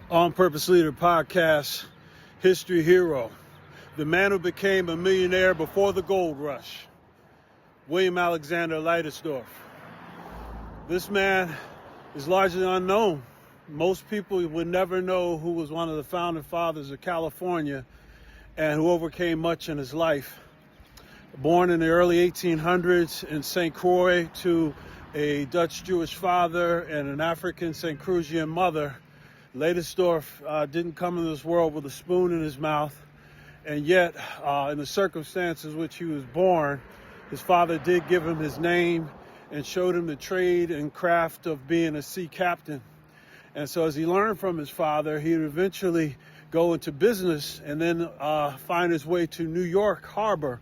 On Purpose Leader podcast, history hero, the man who became a millionaire before the gold rush, William Alexander Leidesdorff. This man is largely unknown. Most people would never know who was one of the founding fathers of California and who overcame much in his life. Born in the early 1800s in St. Croix to a Dutch Jewish father and an African St. Crucian mother, Leidesdorff didn't come into this world with a spoon in his mouth, and yet in the circumstances in which he was born, his father did give him his name and showed him the trade and craft of being a sea captain. And so as he learned from his father, he would eventually go into business and then find his way to New York Harbor,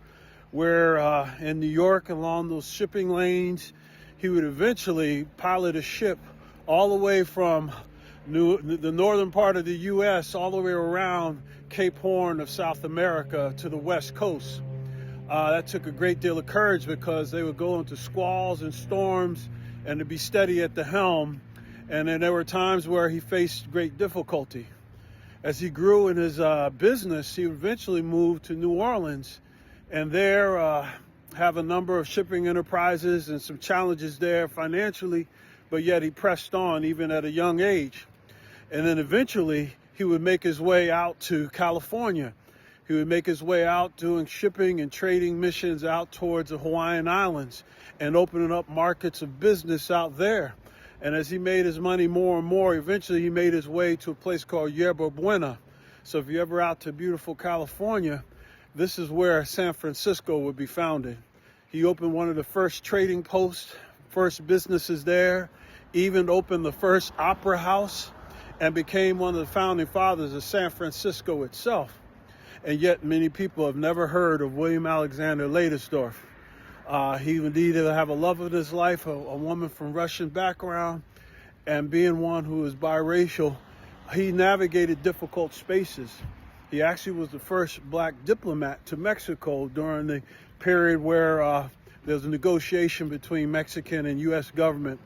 where in New York, along those shipping lanes, he would eventually pilot a ship all the way from the northern part of the U.S. all the way around Cape Horn of South America to the West Coast. That took a great deal of courage because they would go into squalls and storms and to be steady at the helm. And then there were times where he faced great difficulty. As he grew in his business, he eventually moved to New Orleans and there have a number of shipping enterprises and some challenges there financially, but yet he pressed on even at a young age. And then eventually he would make his way out to California. He would make his way out doing shipping and trading missions out towards the Hawaiian Islands and opening up markets of business out there. And as he made his money more and more, eventually he made his way to a place called Yerba Buena. So if you're ever out to beautiful California, this is where San Francisco would be founded. He opened one of the first trading posts, first businesses there, even opened the first opera house, and became one of the founding fathers of San Francisco itself. And yet many people have never heard of William Alexander Leidesdorff. He indeed have a love of his life, a woman from Russian background, and being one who is biracial, he navigated difficult spaces. He actually was the first black diplomat to Mexico during the period where there was a negotiation between Mexican and U.S. government.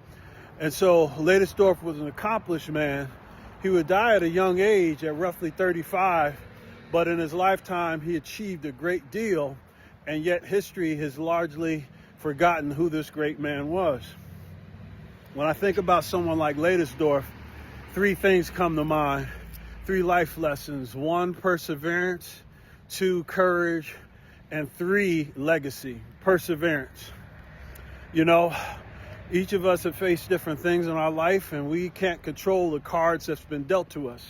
And so Leidesdorff was an accomplished man. He would die at a young age at roughly 35, but in his lifetime he achieved a great deal, and yet history has largely forgotten who this great man was. When I think about someone like Leidesdorff, three things come to mind, three life lessons: one, perseverance; two, courage; and three, legacy. Perseverance. You know, each of us have faced different things in our life, and we can't control the cards that's been dealt to us.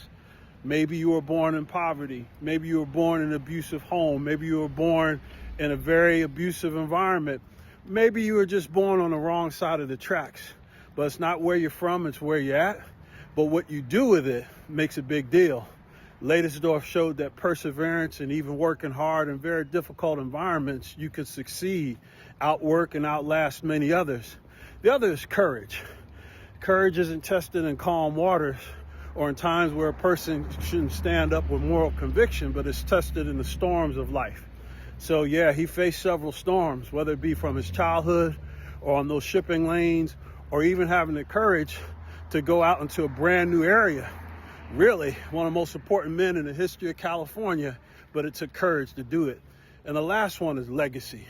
Maybe you were born in poverty. Maybe you were born in an abusive home. Maybe you were born in a very abusive environment. Maybe you were just born on the wrong side of the tracks. But it's not where you're from, it's where you're at. But what you do with it makes a big deal. Leidesdorff showed that perseverance and even working hard in very difficult environments, you could succeed, outwork and outlast many others. The other is courage. Courage isn't tested in calm waters or in times where a person shouldn't stand up with moral conviction, but it's tested in the storms of life. So yeah, he faced several storms, whether it be from his childhood or on those shipping lanes, or even having the courage to go out into a brand new area. Really, one of the most important men in the history of California, but it took courage to do it. And the last one is legacy.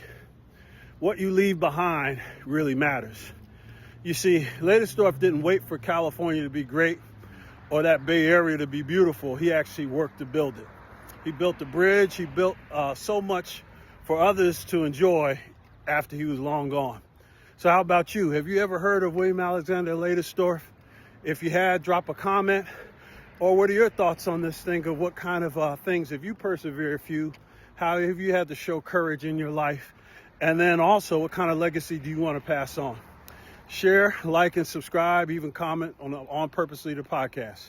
What you leave behind really matters. You see, Leidesdorff didn't wait for California to be great or that Bay Area to be beautiful. He actually worked to build it. He built the bridge. He built so much for others to enjoy after he was long gone. So how about you? Have you ever heard of William Alexander Leidesdorff? If you had, drop a comment. Or what are your thoughts on this thing of what kind of things have you persevered through? How have you had to show courage in your life? And then also, what kind of legacy do you want to pass on? Share, like, and subscribe, even comment on the On Purpose Leader podcast.